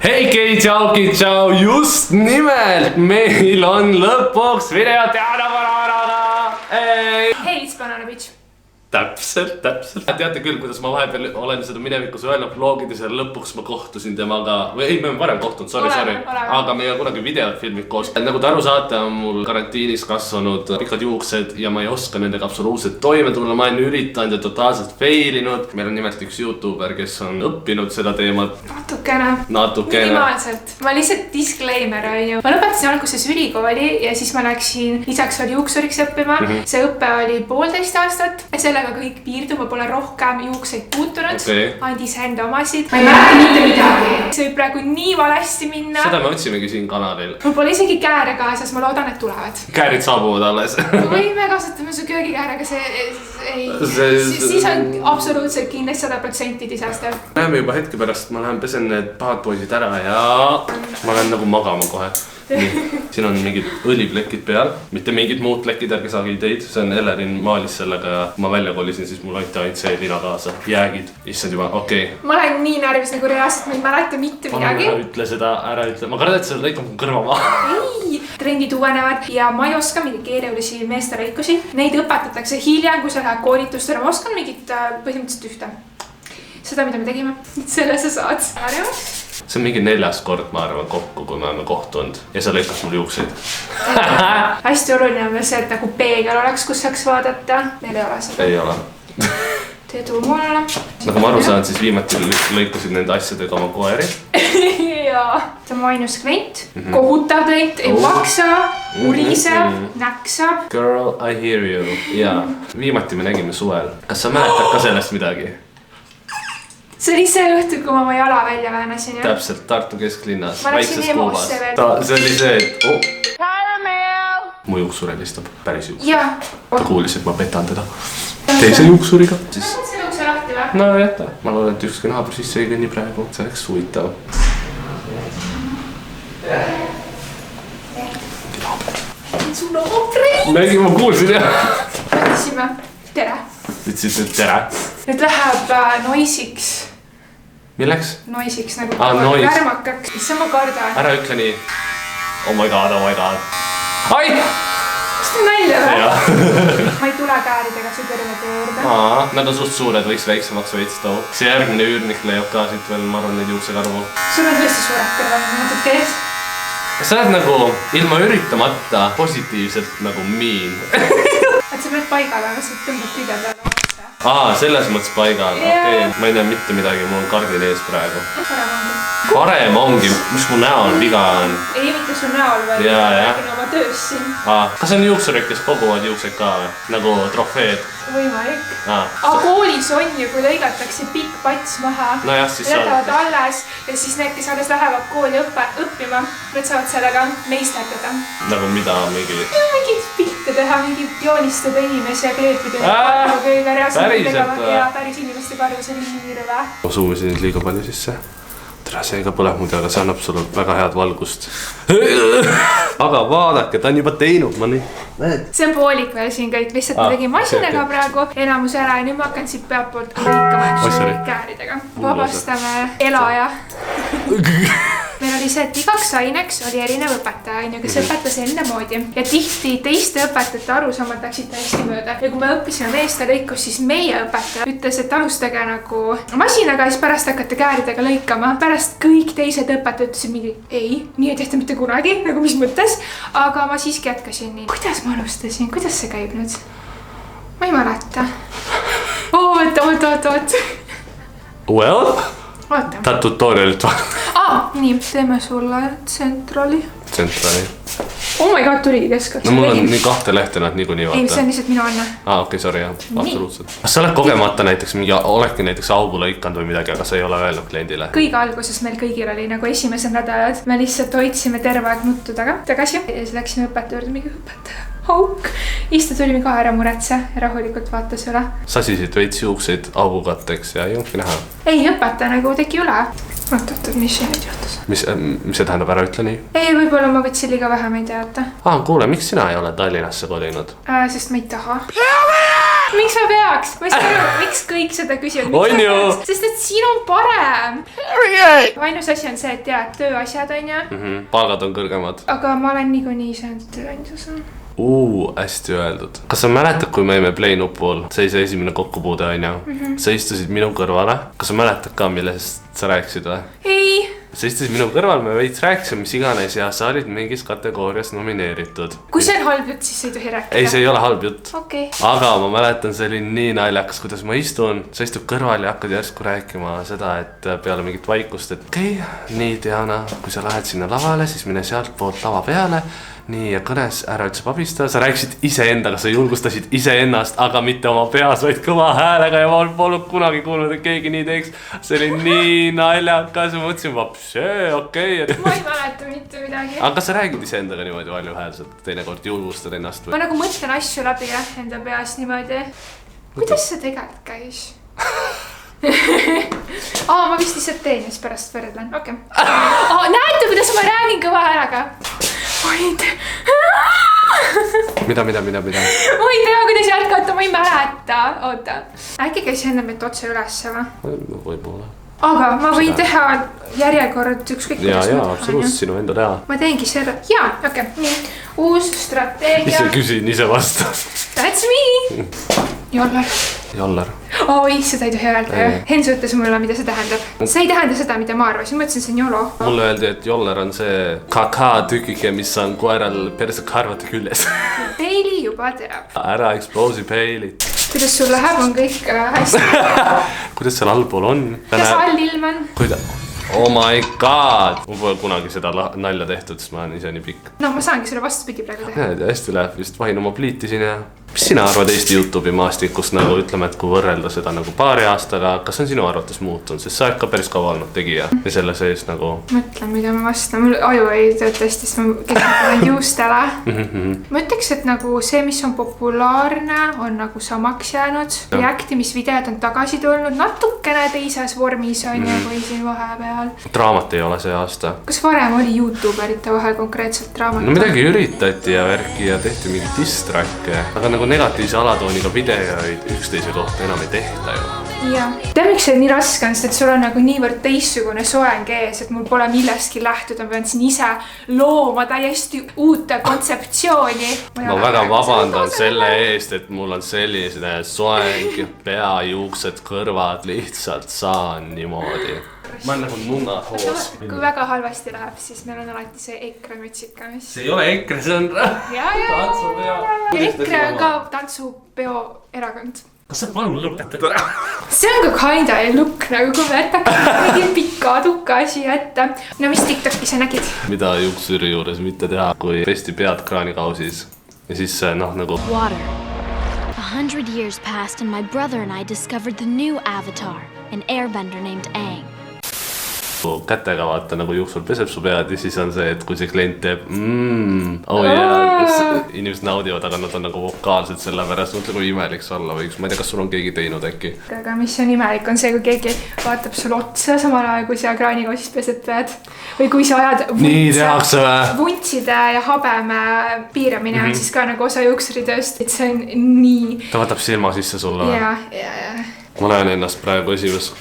Heiki, tšau, just nimelt meil on lõpuks video teada. Hey, it's Banana Beach. Täpselt. Teate küll, kuidas ma vahepeal olen seda minevikus öelnud vlogides ja lõpuks ma kohtusin temaga. Või ei, me oleme varem kohtunud, sorry. Aga me ei ole kunagi videot filmid koos. Nagu te aru saate, on mul karantiinis kasvanud pikad juuksed ja ma ei oska nendega absoluutselt toime tulla. Ma olen üritanud ja totaalselt failinud. Meil on nimelt üks YouTuber, kes on õppinud seda teemat. Natukene. Minimaalselt. Ma lihtsalt disclaimer on ju. Ma lõpetasin alguses ülikooli ja siis ma läksin lisaks oli juuksuriks õppima. See õppe oli 1,5 aastat. Sellega kõik piirdu, ma pole rohkem juukseid puutunud, andis enda omasid. Ma ei mäleta mitte midagi. See võib praegu nii valesti minna. Seda me otsimegi siin kanalil. Mul pole isegi kääre kaasas, ma loodan, et tulevad. Käärid saabuvad alles. Võime kasutame su köögikäärega, siis on absoluutselt kindlasti 100% disaster. Läheme juba hetke pärast, ma lähen pesen need pahad poisid ära ja ma lähen nagu magama kohe. Siin on mingid õliplekid peal, mitte mingid muud plekid, ärge saagi ideid. See on Ellerin maalis sellega ja kui ma välja kolisin, siis mul anti ainult see lina kaasa. Jäägid, issand juba, okei. Ma olen nii närvis nagu reaalselt, ma ei mäleta mitte midagi. Ära ütle seda, ma kardan, et seda lõikab kõrva maha. Ei, trendid uuenevad ja ma ei oska mingi keerulisi meeste lõikusi. Neid õpetatakse hiljem, kui sa lähed koolitustele. Ma oskan mingit põhimõtteliselt ühte. Seda, mida me tegime. Selle sa saad. See on mingi 4. kord, ma arvan, kokku, kui me oleme kohtunud ja sa lõikas mul juukseid. Hästi oluline on veel see, et nagu peegel oleks, kus saaks vaadata. Meil ei ole seda. Ei ole. Tee tuu mulle. Nagu ma aru saan, siis viimati lõikasid nende asjadega oma koeri. Jaa. See on mu ainus klient. Kohutav klient, ei maksa, uriseb, näksab. Girl, I hear you. Jaa, viimati me nägime suvel. Kas sa mäletad ka sellest midagi? See oli see õhtu, kui ma oma jala välja väänasin, jah? Täpselt, Tartu kesklinnas, ma väikses kuubas. See oli see, et mu juuksur helistab, päris juuksur. Jaa. Ta kuulis, et ma petan teda teise juuksuriga. See juukse lahti või? No jätta. Ma loodan, et ükski naabur sisse ei kõnni praegu. See oleks huvitav. Su naabri! Ma kuulsin, jah. Mõtlesime, tere. Ütlesid, tere. Nüüd läheb noisiks. Milleks? Noisiks nagu värmakaks. Mis ma kardan? Ära ütle nii. Oh my god. Ai! Kas ta nalja või? Ma ei tule kääridega su kõrvade juurde. Nad on suht suured, võiks väiksemaks veits too. See järgmine üürnik leiab ka siit veel, ma arvan, neid juuksekarvu. Sul on tõesti suured kõrvad, natuke ees. Sa oled nagu ilma üritamata positiivselt nagu miin. Et sa pead paigal, aga sa tõmbad kõige peale otsa. Selles mõttes paigal, okei. Ma ei tea mitte midagi, mul on kardin ees praegu. Parem ongi, mis mu näol viga on? Ei, mitte su näol, vaid räägin oma töös siin. Kas on juuksurid, kes koguvad juuksed ka või? Nagu trofeed? Võimalik. Aga koolis on ju, kui lõigatakse pikk pats maha. No jah, siis saad. Jätavad alles ja siis need, kes alles lähevad kooli õppima, need saavad sellega meisterdada. Nagu mida mingi? Mingid pilte teha, mingi joonistada inimesi ja kleepida. Päriselt või? Ja päris inimeste karvu, see oli nii rõve. Ma suumisin nüüd liiga palju sisse. Tere, see ka põleb muidu, aga see annab sulle väga head valgust. Aga vaadake, ta on juba teinud, ma nii. See on poolik veel siin kõik, lihtsalt ma tegin masinaga praegu enamus ära ja nüüd ma hakkan siit pealt poolt lõikama kääridega. Vabastame elaja. Meil oli see, et igaks aineks oli erinev õpetaja, kes õpetas enda moodi. Ja tihti teiste õpetajate arusaamad läksid täiesti mööda. Ja kui me õppisime meeste lõikus, siis meie õpetaja ütles, et alustage nagu masinaga ja siis pärast hakkate kääridega lõikama. Pärast kõik teised õpetajad ütlesid mingi, ei, nii ei tehta mitte kunagi, nagu mis mõttes. Aga ma siiski jätkasin nii. Kuidas ma alustasin? Kuidas see käib nüüd? Ma ei mäleta. Oot. Well? Oota. Ta tutorialit vaadata. Nii, teeme sulle tsentrali. Oh my god, tuligi keskaks. No mul on nii 2 lehte nad niikuinii vaata. Ei, see on lihtsalt minu anna. Okei, sorry, jah, absoluutselt. Kas sa oled kogemata näiteks mingi, oledki näiteks augu lõikanud või midagi, aga sa ei ole öelnud kliendile? Kõige alguses meil kõigil oli nagu esimesed nädalad. Me lihtsalt hoidsime terve aeg nuttu tagasi ja siis läksime õpetaja juurde mingi õpetaja. Hauk. Istu tulime ka ära muretse ja rahulikult vaatas üle. Sasisid veits juukseid augukatteks ja ei olnudki näha. Ei, õpetaja nagu tegi üle. Oot, mis see nüüd juhtus? Mis see tähendab, ära ütle nii? Ei, võib-olla ma võtsin liiga vähe, ma ei teata. Kuule, miks sina ei ole Tallinnasse kolinud? Sest ma ei taha. miks ma peaks? Ma ei saa aru, miks kõik seda küsivad. On ju? Sest et siin on parem. Ainus asi on see, et tead tööasjad on ju. Palgad on kõrgemad. Aga ma olen niikuinii saanud tööandjuse. Hästi öeldud. Kas sa mäletad, kui me jäime Play nupul, see esimene kokkupuude on ju? Sa istusid minu kõrvale. Kas sa mäletad ka, millest sa rääkisid või? Ei. Sa istusid minu kõrval, me veits rääkisime, mis iganes ja sa olid mingis kategoorias nomineeritud. Kui see on halb jutt, siis ei tohi rääkida. Ei, see ei ole halb jutt. Okay. Aga ma mäletan, see oli nii naljakas, kuidas ma istun. Sa istud kõrval ja hakkad järsku rääkima seda, et peale mingit vaikust, et nii Diana, kui sa lähed sinna lavale, siis mine sealt poolt lava peale. Nii ja kõnes ära üldse pabista, sa rääkisid iseendaga, sa julgustasid iseennast, aga mitte oma peas, vaid kõva häälega ja ma polnud kunagi kuulnud, et keegi nii teeks. See oli nii naljakas, ma mõtlesin, okei. Ma ei mäleta mitte midagi. Aga kas sa räägid iseendaga niimoodi valjuhäälselt, teinekord julgustad ennast või? Ma nagu mõtlen asju läbi enda peas niimoodi. Kuidas see tegelikult käis? Ma vist lihtsalt teen ja siis pärast võrdlen, okei. Näete, kuidas ma räägin kõva häälega? Mida? Ma ei tea, kuidas jätkata, ma ei mäleta. Oota, äkki käis enne meid otse ülesse või? Võib-olla. Aga ma võin teha järjekord ükskõik kuidas ma tahan. Absoluutselt, sinu enda teha. Ma teengi seda, okei, nii. Uus strateegia. Ise küsin, ise vasta. That's me. Jollar. Oi, seda ei tohi öelda. Hens ütles mulle, mida see tähendab. See ei tähenda seda, mida ma arvasin. Ma ütlesin, see on jolo. Mulle öeldi, et jollar on see kakaa-tükike, mis on koeral perse karvate küljes. Peili juba teab. Ära eksploosi peilit. Kuidas sul läheb, on kõik hästi. Kuidas seal allpool on? Kuidas all ilm on? Oh my god! Ma pole kunagi seda nalja tehtud, sest ma olen ise nii pikk. No ma saangi selle vastupidi praegu teha. Hästi läheb, just vahin oma pliiti siin ja... Mis sina arvad Eesti YouTube'i maastikust nagu ütleme, et kui võrrelda seda nagu paari aastaga, kas on sinu arvates muutunud, sest sa oled ka päris kaua olnud tegija ja selle sees nagu... Mõtlen, mida ma vastan, mul aju ei tööta hästi, sest ma keskendun juustele. Ma ütleks, et nagu see, mis on populaarne, on nagu samaks jäänud. Reaktimisvideod on tagasi tulnud natukene teises vormis on ja kui siin vahepeal. Draamat ei ole see aasta. Kas varem oli YouTuberite vahel konkreetselt draamat? No midagi üritati ja värki ja tehti mingi diss-tracke, aga nagu negatiivse alatooniga videoid üksteise kohta enam ei tehta ju. Jah. Tead, miks see nii raske on, sest et sul on nagu niivõrd teistsugune soeng ees, et mul pole millestki lähtuda, ma pean siin ise looma täiesti uute kontseptsiooni. Ma väga vabandan selle eest, et mul on selline soeng, pea, juuksed, kõrvad, lihtsalt saan niimoodi. Ma olen nagu nunahoos. Kui väga halvasti läheb, siis meil on alati see EKRE mütsika, mis... See ei ole EKRE, see on tantsupeo. EKRE on ka tantsupeo erakond. Kas sa palun lõpetad ära? See on ka kinda look, nagu kui me jätaks pika tuka asi ette. No mis TikTok'i sa nägid? Mida juuksuri juures mitte teha, kui pesti pead kraanikausis ja siis noh nagu... Water. 100 years passed and my brother and I discovered the new avatar, an airbender named Aang. Kätega vaata nagu juuksul peseb su pead ja siis on see, et kui see klient teeb inimesed naudivad, aga nad on nagu vokaalsed selle pärast, mõtle kui imelik see olla võiks, ma ei tea, kas sul on keegi teinud äkki. Aga mis on imelik on see, kui keegi vaatab sul otsa samal ajal, kui sa kraanikausis pesed pead või kui sa ajad vuntside ja habeme piiramine on siis ka nagu osa juuksuritööst, et see on nii... Ta vaatab silma sisse sulle või? Ja. Ma näen ennast praegu esimes.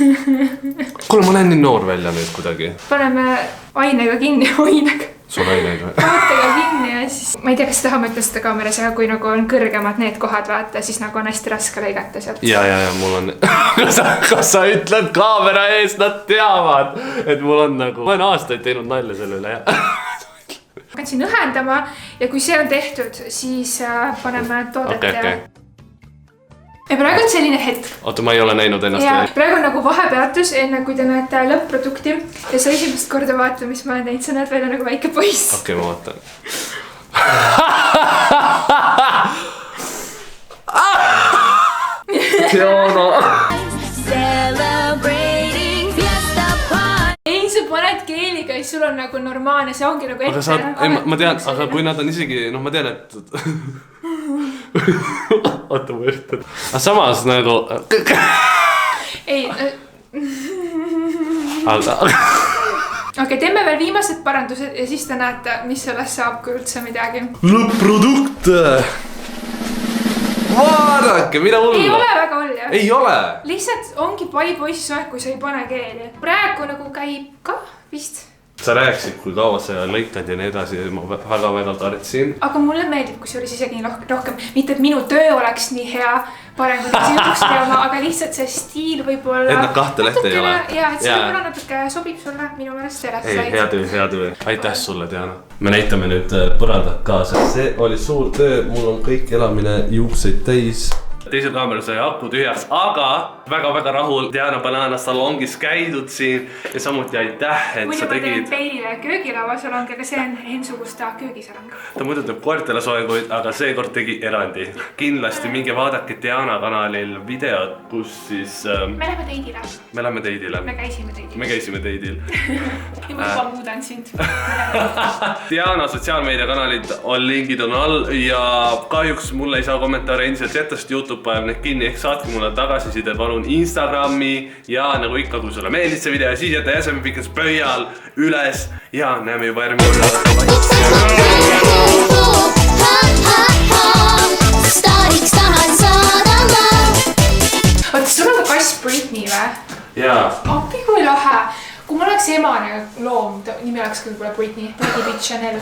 Kuule, ma näen nii noor välja nüüd kuidagi. Paneme ainega kinni, Sul aineid või? Vaatega kinni ja siis... Ma ei tea, kas taha mõtlen seda kaameras, aga kui nagu on kõrgemad need kohad vaata, siis nagu on hästi raske lõigata sealt. Ja, mul on... Kas sa ütled kaamera ees, nad teavad, et mul on nagu... Ma olen aastaid teinud nalja selle üle, Hakkan siin õhendama ja kui see on tehtud, siis paneme toodet ja... Ja praegu on selline hetk. Oota, ma ei ole näinud ennast veel. Praegu on nagu vahepeatus, enne kui te näete lõpp-produkti ja sa esimest korda vaata, mis ma olen teinud, sa näed välja nagu väike poiss. Okei, ma vaatan. Diana! Ei, sa paned keeliga ja sul on nagu normaalne, see ongi nagu ette. Ma tean, aga kui nad on isegi, ma tean, et... Oota, ma üritan. Aga samas nagu... Ei... Okei, teeme veel viimased parandused ja siis te näete, mis sellest saab, kui üldse midagi. Lõpp-produkt! vaadake, mida hullu. Ei ole väga hull jah. Ei ole. Lihtsalt ongi pai poisi soek, kui sa ei pane keeli. Praegu nagu käib ka vist. Sa rääkisid, kui kaua sa lõikad ja nii edasi, ma väga tartsin. Aga mulle meeldib, kui see oli isegi rohkem. Mitte, et minu töö oleks nii hea, parem kui see jutuks teema, aga lihtsalt see stiil võib-olla... Et nad kahte lehte ei ole. Ja, et see võib-olla natuke sobib sulle minu meelest sellest. Ei, hea töö. Aitäh sulle, Diana. Me näitame nüüd põrandat kaasa. See oli suur töö, mul on kõik elamine juukseid täis. Teisel kaameril sai aku tühjaks, aga väga rahul Diana Banana salongis käidud siin ja samuti aitäh, et sa tegid... Muidu ma teen peilile köögilavasalong, aga see on Hensugusta köögisalong. Ta muidu teeb koertele soenguid, aga seekord tegi erandi. Kindlasti minge vaadake Diana kanalil videod, kus siis... Me läheme teidile. Me läheme teidile. Me käisime teidil. Ja ma juba muudan sind. Diana sotsiaalmeedia kanalid on lingid on all ja kahjuks mulle ei saa kommentaare endiselt jätta, sest YouTube paneb need kinni, ehk saatke mulle tagasiside palun Instagrami ja nagu ikka, kui sulle meeldis see video, siis jäta jäseme pikas pöial üles ja näeme juba järgmine kord. Oota, sul on kass Britney või? Jaa. Appi kui lahe. Kui ma oleks emane loom, nimi oleks küll Britney, Britney Bitch Chanel.